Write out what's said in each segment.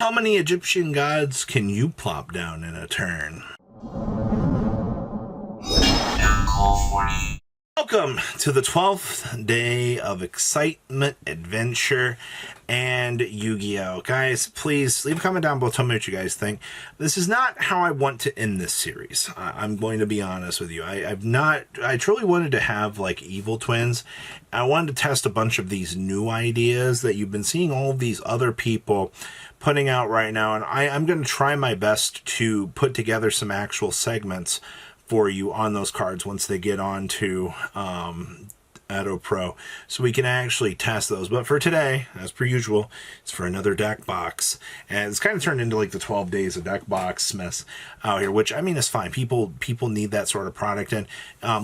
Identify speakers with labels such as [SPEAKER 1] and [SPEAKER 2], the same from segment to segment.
[SPEAKER 1] How many Egyptian gods can you plop down in a turn? Welcome to the 12th day of excitement, adventure, and Yu-Gi-Oh! Guys, please leave a comment down below. Tell me what you guys think. This is not how I want to end this series. I'm going to be honest with you. I truly wanted to have like evil twins. I wanted to test a bunch of these new ideas that you've been seeing all of these other people putting out right now, and I'm going to try my best to put together some actual segments for you on those cards once they get on to Edo Pro, so we can actually test those. But for today, as per usual, it's for another deck box, and it's kind of turned into like the 12 days of deck box mess out here, which I mean is fine. People need that sort of product, and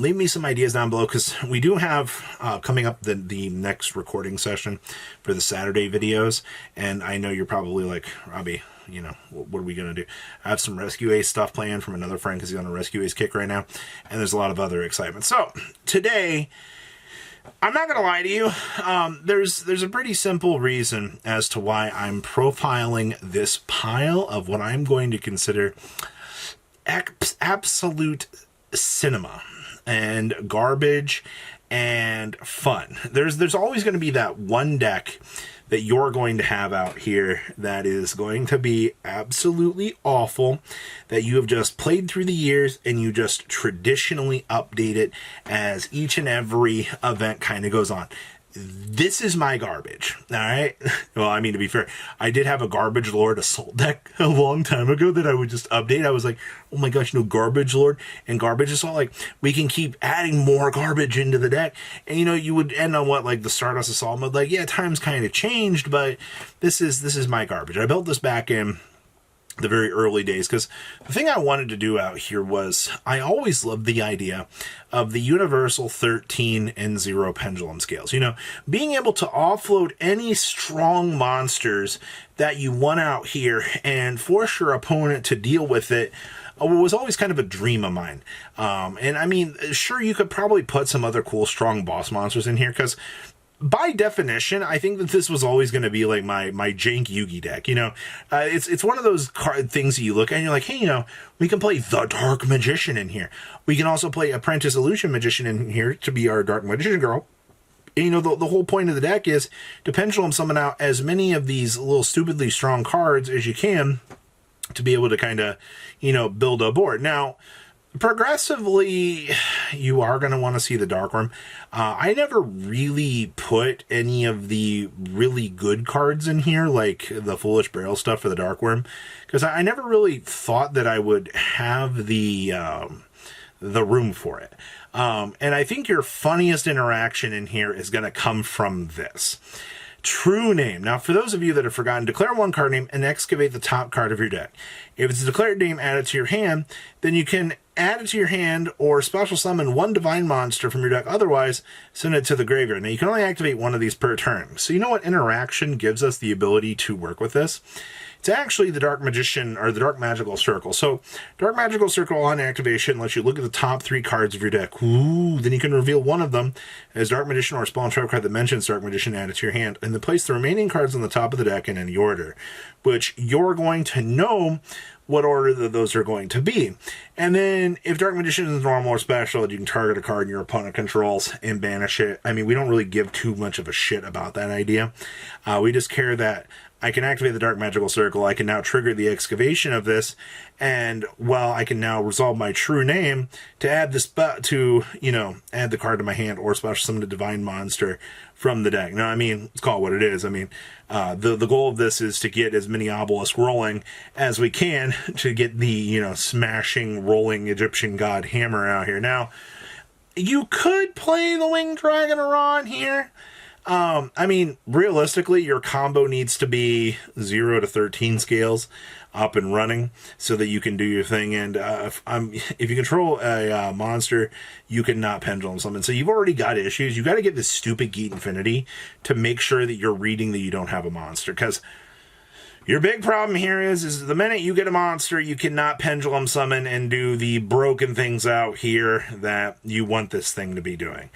[SPEAKER 1] leave me some ideas down below, because we do have coming up the next recording session for the Saturday videos, and I know you're probably like, Robbie, you know, what are we going to do? I have some Rescue Ace stuff planned from another friend because he's on a Rescue Ace kick right now, and there's a lot of other excitement. So today, I'm not going to lie to you, there's a pretty simple reason as to why I'm profiling this pile of what I'm going to consider absolute cinema and garbage and fun. There's always going to be that one deck that you're going to have out here that is going to be absolutely awful, that you have just played through the years and you just traditionally update it as each and every event kind of goes on. This is my garbage, all right? Well, I mean, to be fair, I did have a Garbage Lord Assault deck a long time ago that I would just update. I was like, oh my gosh, Garbage Lord and Garbage Assault, like, we can keep adding more garbage into the deck. And, you would end on what, like, the Stardust Assault mode. Like, yeah, times kind of changed, but this is my garbage. I built this back in the very early days, because the thing I wanted to do out here was, I always loved the idea of the universal 13 and 0 pendulum scales. Being able to offload any strong monsters that you want out here and force your opponent to deal with it was always kind of a dream of mine. And I mean, sure, you could probably put some other cool strong boss monsters in here, because by definition, I think that this was always going to be like my jank Yugi deck. It's one of those things that you look at and you're like, hey, we can play the Dark Magician in here. We can also play Apprentice Illusion Magician in here to be our Dark Magician girl. And, the whole point of the deck is to pendulum summon out as many of these little stupidly strong cards as you can to be able to kind of, build a board. Now, progressively, you are going to want to see the Dark Worm. I never really put any of the really good cards in here, like the Foolish Burial stuff for the Dark Worm, because I never really thought that I would have the room for it. And I think your funniest interaction in here is going to come from this. True name. Now, for those of you that have forgotten, declare one card name and excavate the top card of your deck. If it's a declared name, add it to your hand. Then you can add it to your hand or special summon one divine monster from your deck. Otherwise, send it to the graveyard. Now, you can only activate one of these per turn. So you know what interaction gives us the ability to work with this? It's actually the Dark Magician, or the Dark Magical Circle. So, Dark Magical Circle on activation lets you look at the top 3 cards of your deck. Ooh, then you can reveal one of them as Dark Magician or a Spawn Trap card that mentions Dark Magician added to your hand, and then place the remaining cards on the top of the deck in any order, which you're going to know what order those are going to be. And then, if Dark Magician is normal or special, you can target a card your opponent controls and banish it. I mean, we don't really give too much of a shit about that idea. We just care that I can activate the Dark Magical Circle. I can now trigger the excavation of this, and I can now resolve my true name to add this add the card to my hand or special summon a divine monster from the deck. Now, I mean, let's call it what it is. I mean, the goal of this is to get as many obelisk rolling as we can to get the smashing rolling Egyptian god hammer out here. Now, you could play the Winged Dragon Iran here. I mean, realistically, your combo needs to be 0 to 13 scales up and running so that you can do your thing. And if you control a monster, you cannot pendulum summon. So you've already got issues. You got to get this stupid Geet Infinity to make sure that you're reading that you don't have a monster. Because your big problem here is the minute you get a monster, you cannot pendulum summon and do the broken things out here that you want this thing to be doing.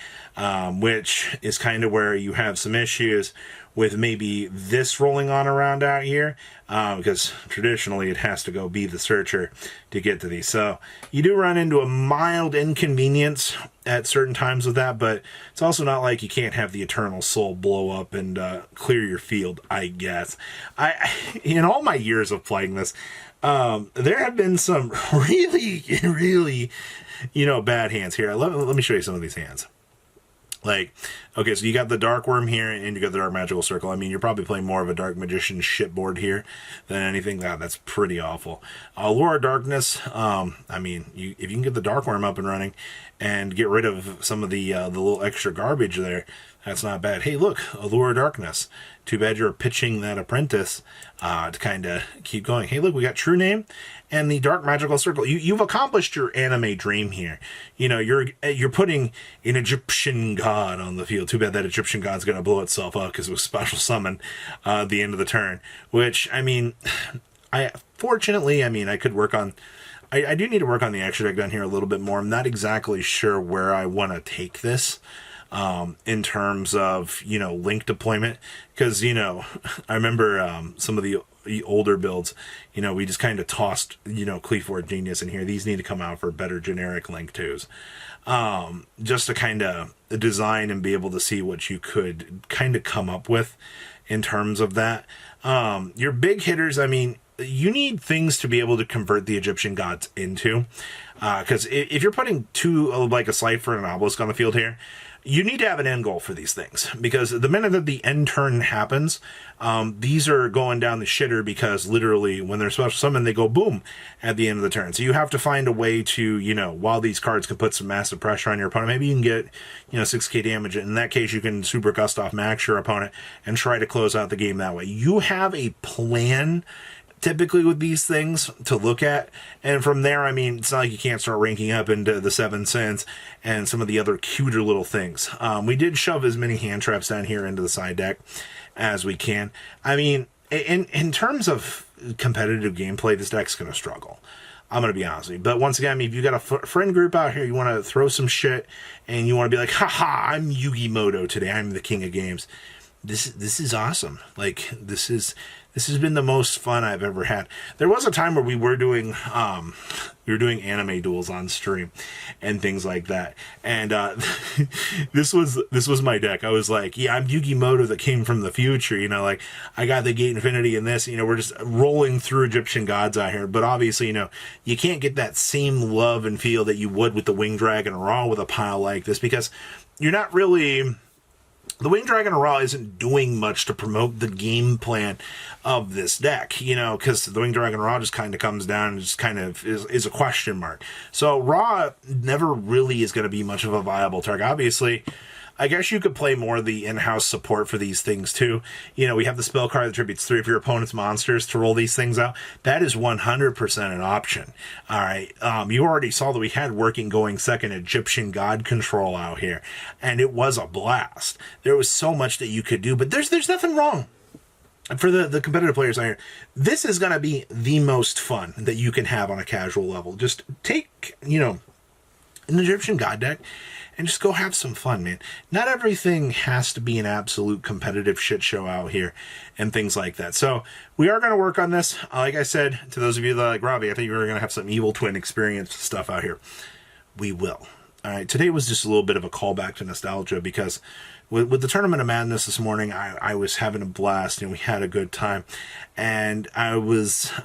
[SPEAKER 1] Which is kind of where you have some issues with maybe this rolling on around out here, because traditionally it has to go be the searcher to get to these. So you do run into a mild inconvenience at certain times with that, but it's also not like you can't have the Eternal Soul blow up and clear your field, I guess. In all my years of playing this, there have been some really, really, bad hands here. Let me show you some of these hands. Like, okay, so you got the Dark Worm here, and you got the Dark Magical Circle. I mean, you're probably playing more of a Dark Magician shitboard here than anything. That's pretty awful. Lure of Darkness, I mean, if you can get the Dark Worm up and running and get rid of some of the little extra garbage there, that's not bad. Hey, look, Allure of Darkness. Too bad you're pitching that Apprentice to kind of keep going. Hey, look, we got True Name and the Dark Magical Circle. You've accomplished your anime dream here. You're putting an Egyptian god on the field. Too bad that Egyptian god's going to blow itself up because it was special summon at the end of the turn. Which, I mean, fortunately, I could work on... I do need to work on the extra deck down here a little bit more. I'm not exactly sure where I want to take this. In terms of, link deployment, because, I remember some of the older builds, we just kind of tossed, Cleaford Genius in here. These need to come out for better generic link twos, just to kind of design and be able to see what you could kind of come up with in terms of that. Your big hitters, you need things to be able to convert the Egyptian gods into, because if you're putting two, like a Cypher and an Obelisk on the field here, you need to have an end goal for these things, because the minute that the end turn happens, these are going down the shitter, because literally when they're special summoned, they go boom at the end of the turn. So you have to find a way to, while these cards can put some massive pressure on your opponent, maybe you can get, 6k damage. In that case, you can Super Gust off max your opponent and try to close out the game that way. You have a plan typically with these things to look at, and from there, it's not like you can't start ranking up into the 7 cents and some of the other cuter little things. We did shove as many hand traps down here into the side deck as we can. In terms of competitive gameplay, this deck's going to struggle. I'm going to be honest with you. But once again, if you got a friend group out here, you want to throw some shit, and you want to be like, haha, I'm Yugi Moto today, I'm the king of games. This is awesome. Like, this has been the most fun I've ever had. There was a time where we were doing anime duels on stream and things like that. And this was my deck. I was like, yeah, I'm Yugi Moto that came from the future. Like, I got the Gate Infinity in this. We're just rolling through Egyptian gods out here. But obviously, you can't get that same love and feel that you would with the Winged Dragon Ra with a pile like this, because you're not really... The Winged Dragon Ra isn't doing much to promote the game plan of this deck, because the Winged Dragon Ra just kind of comes down and just kind of is a question mark. So Ra never really is going to be much of a viable target. Obviously, I guess you could play more of the in-house support for these things too. We have the spell card that tributes 3 of your opponent's monsters to roll these things out. That is 100% an option. All right. You already saw that we had working going second Egyptian God Control out here, and it was a blast. There was so much that you could do, but there's nothing wrong. For the competitive players out here, this is going to be the most fun that you can have on a casual level. Just take, an Egyptian God deck and just go have some fun, man. Not everything has to be an absolute competitive shit show out here and things like that. So we are going to work on this. Like I said, to those of you that like Robbie, I think you're going to have some Evil Twin experience stuff out here. We will. All right, today was just a little bit of a callback to nostalgia, because with the Tournament of Madness this morning, I was having a blast, and we had a good time. And I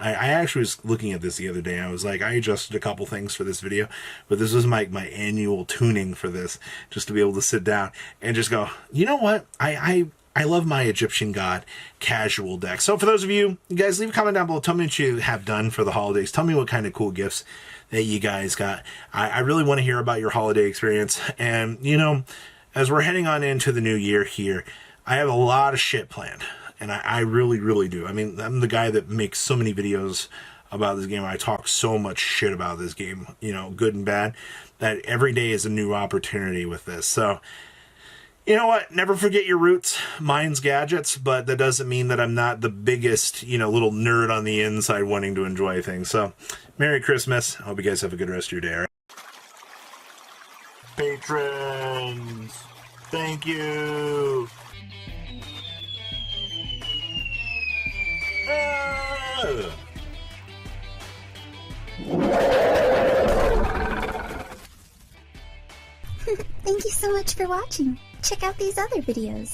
[SPEAKER 1] actually was looking at this the other day. I was like, I adjusted a couple things for this video, but this was my annual tuning for this, just to be able to sit down and just go, you know what? I love my Egyptian God casual deck. So for those of you guys, leave a comment down below. Tell me what you have done for the holidays. Tell me what kind of cool gifts that you guys got. I really want to hear about your holiday experience. And, as we're heading on into the new year here, I have a lot of shit planned. And I really, really do. I'm the guy that makes so many videos about this game. I talk so much shit about this game, good and bad, that every day is a new opportunity with this. So, you know what? Never forget your roots. Mine's gadgets, but that doesn't mean that I'm not the biggest, little nerd on the inside wanting to enjoy things. So, Merry Christmas. I hope you guys have a good rest of your day, all right? Patrons, thank you.
[SPEAKER 2] Thank you so much for watching. Check out these other videos.